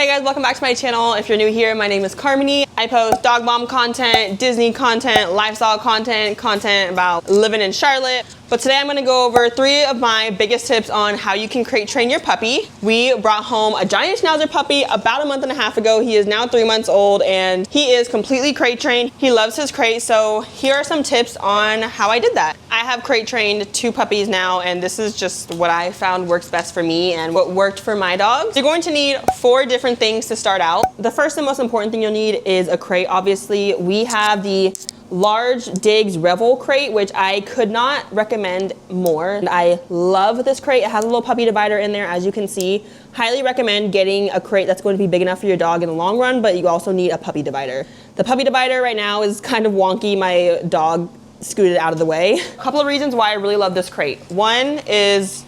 Hey guys, welcome back to my channel. If you're new here, my name is Carmony. I post dog mom content, Disney content, lifestyle content about living in Charlotte. But today I'm gonna go over 3 of my biggest tips on how you can crate train your puppy. We brought home a giant schnauzer puppy about a month and a half ago. He is now 3 months old and he is completely crate trained. He loves his crate, so here are some tips on how I did that. I have crate trained 2 puppies now, and this is just what I found works best for me and what worked for my dogs. You're going to need 4 different things to start out. The first and most important thing you'll need is a crate. Obviously, we have the large Diggs Revel crate, which I could not recommend more. And I love this crate. It has a little puppy divider in there, as you can see. Highly recommend getting a crate that's going to be big enough for your dog in the long run, but you also need a puppy divider. The puppy divider right now is kind of wonky. My dog scooted out of the way. A couple of reasons why I really love this crate. One is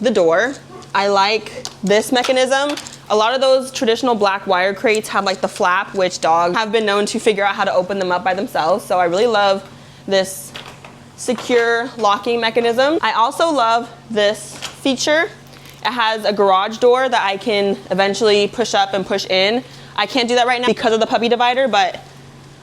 the door. I like this mechanism. A lot of those traditional black wire crates have like the flap, which dogs have been known to figure out how to open them up by themselves. So I really love this secure locking mechanism. I also love this feature. It has a garage door that I can eventually push up and push in. I can't do that right now because of the puppy divider, but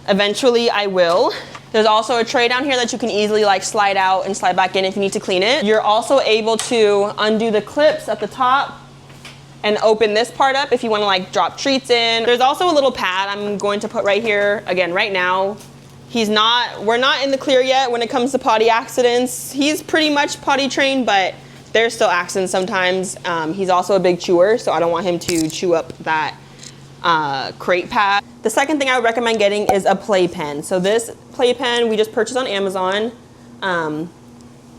eventually I will. There's also a tray down here that you can easily like slide out and slide back in if you need to clean it. You're also able to undo the clips at the top and open this part up if you want to like drop treats in. There's also a little pad I'm going to put right here. Again, right now, we're not in the clear yet when it comes to potty accidents. He's pretty much potty trained, but there's still accidents sometimes. He's also a big chewer, so I don't want him to chew up that crate pad. The second thing I would recommend getting is a playpen. So this playpen we just purchased on Amazon.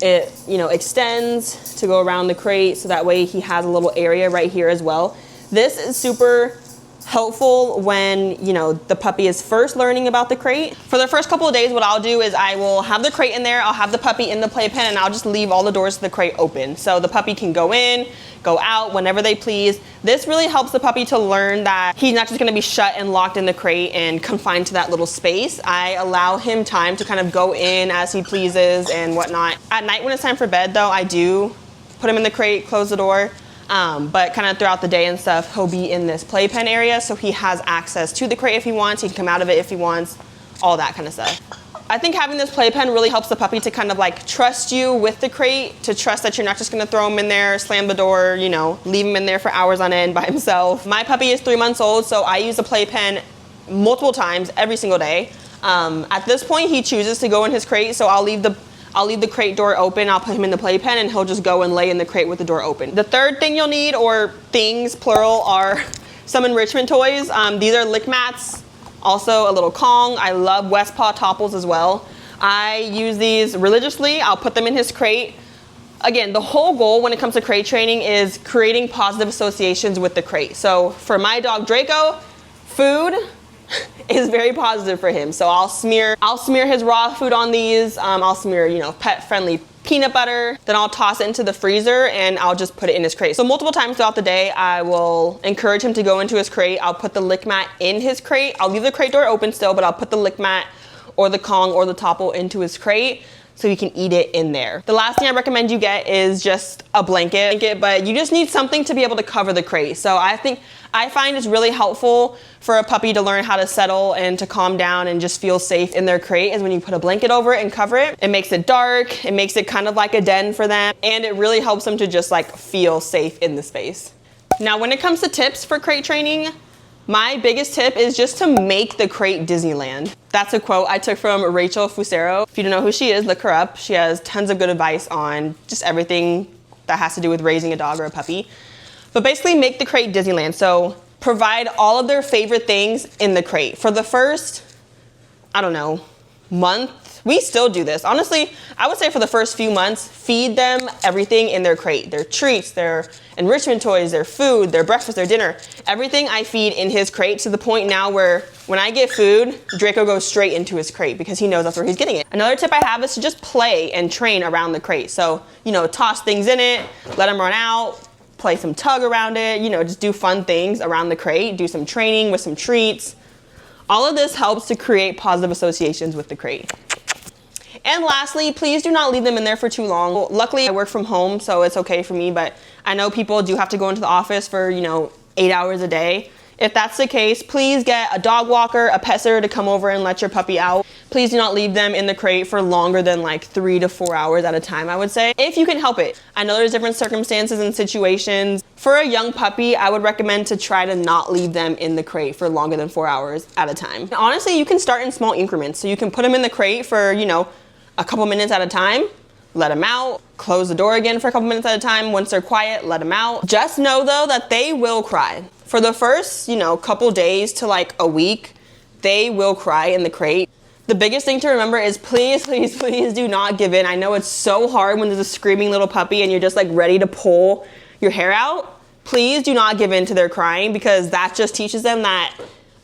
It, extends to go around the crate, so that way he has a little area right here as well. This is super helpful when, the puppy is first learning about the crate. For the first couple of days, what I'll do is I will have the crate in there, I'll have the puppy in the playpen, and I'll just leave all the doors to the crate open. So the puppy can go in, go out whenever they please. This really helps the puppy to learn that he's not just gonna be shut and locked in the crate and confined to that little space. I allow him time to kind of go in as he pleases and whatnot. At night when it's time for bed though, I do put him in the crate, close the door, but kind of throughout the day and stuff, he'll be in this playpen area, so he has access to the crate if he wants, he can come out of it if he wants, all that kind of stuff. I think having this playpen really helps the puppy to kind of like trust you with the crate, to trust that you're not just gonna throw him in there, slam the door, leave him in there for hours on end by himself. My puppy is 3 months old, so I use the playpen multiple times every single day. At this point, he chooses to go in his crate, so I'll leave the crate door open, I'll put him in the playpen, and he'll just go and lay in the crate with the door open. The third thing you'll need, or things plural, are some Enrichment Toys. These are lick mats. Also a little Kong. I love West Paw topples as well. I use these religiously. I'll put them in his crate. Again, the whole goal when it comes to crate training is creating positive associations with the crate. So for my dog Draco, food is very positive for him. So I'll smear his raw food on these. I'll smear, pet friendly peanut butter, then I'll toss it into the freezer and I'll just put it in his crate. So multiple times throughout the day, I will encourage him to go into his crate. I'll put the lick mat in his crate. I'll leave the crate door open still, but I'll put the lick mat or the Kong or the topple into his crate so he can eat it in there. The last thing I recommend you get is just a blanket, but you just need something to be able to cover the crate. So I find it's really helpful for a puppy to learn how to settle and to calm down and just feel safe in their crate is when you put a blanket over it and cover it. It makes it dark, it makes it kind of like a den for them, and it really helps them to just like feel safe in the space. Now, when it comes to tips for crate training, my biggest tip is just to make the crate Disneyland. That's a quote I took from Rachel Fusero. If you don't know who she is, look her up. She has tons of good advice on just everything that has to do with raising a dog or a puppy. But basically make the crate Disneyland. So provide all of their favorite things in the crate. For the first, month, we still do this. Honestly, I would say for the first few months, feed them everything in their crate. Their treats, their enrichment toys, their food, their breakfast, their dinner. Everything I feed in his crate, to the point now where when I get food, Draco goes straight into his crate because he knows that's where he's getting it. Another tip I have is to just play and train around the crate. So, toss things in it, let him run out, play some tug around it, just do fun things around the crate, do some training with some treats. All of this helps to create positive associations with the crate. And lastly, please do not leave them in there for too long. Luckily, I work from home, so it's okay for me, but I know people do have to go into the office for, 8 hours a day. If that's the case, please get a dog walker, a pet sitter to come over and let your puppy out. Please do not leave them in the crate for longer than like 3 to 4 hours at a time, I would say, if you can help it. I know there's different circumstances and situations. For a young puppy, I would recommend to try to not leave them in the crate for longer than 4 hours at a time. And honestly, you can start in small increments. So you can put them in the crate for, you know, a couple minutes at a time, let them out, close the door again for a couple minutes at a time. Once they're quiet, let them out. Just know though that they will cry. For the first, you know, couple days to like a week, they will cry in the crate. The biggest thing to remember is please, please, please do not give in. I know it's so hard when there's a screaming little puppy and you're just like ready to pull your hair out. Please do not give in to their crying, because that just teaches them that,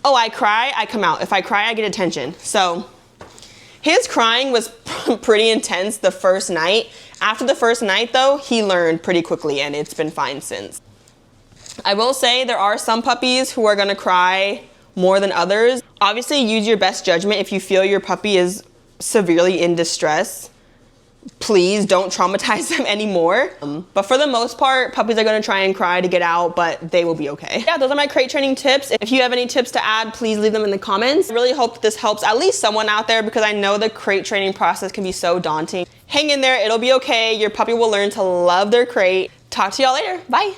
oh, I cry, I come out. If I cry, I get attention. So his crying was pretty intense the first night. After the first night though, he learned pretty quickly and it's been fine since. I will say there are some puppies who are gonna cry more than others. Obviously, use your best judgment. If you feel your puppy is severely in distress, please don't traumatize them anymore. But for the most part, puppies are gonna try and cry to get out, but they will be okay. Yeah, those are my crate training tips. If you have any tips to add, please leave them in the comments. I really hope this helps at least someone out there, because I know the crate training process can be so daunting. Hang in there, it'll be okay. Your puppy will learn to love their crate. Talk to y'all later, bye.